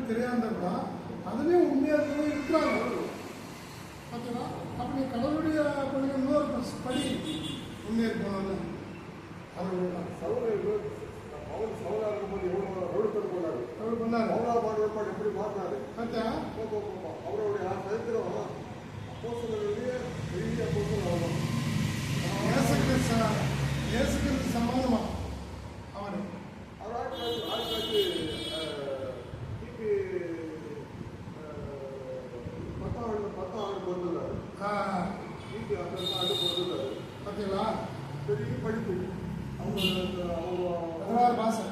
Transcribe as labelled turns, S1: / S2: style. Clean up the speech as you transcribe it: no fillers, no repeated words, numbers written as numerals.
S1: எனக்கு தெரியாத கூட அதுலேயும் உண்மையாக இருக்கவும் இருக்கிறாங்க. பார்த்தீங்களா? அப்போ நீ கடவுளுடைய படிக்க இன்னொரு படி முன்னேறி போனாலும் அவரோட
S2: சவுலா இருக்கும்போது எவ்வளோ ரோடு போனாரு,
S1: அவர் பண்ணார்.
S2: சவுலா பாடுவாடு எப்படி மாறினாரு.
S1: பார்த்தா
S2: அவருடைய சரித்திரம் அப்போஸ்தலர்களிலேயே பெரிய அப்போஸ்தலர் ஆகும்.
S1: இயேசுக்கு சமானமா அவரு
S2: அவர் 1910 கிபி 10ஆம் பொறுத்துள்ளார். கிபி 10ஆம் பொறுத்துள்ளார்.
S1: பார்த்தீங்களா?
S2: பெரிய படிப்பு. அவங்க
S1: 16 மாதம்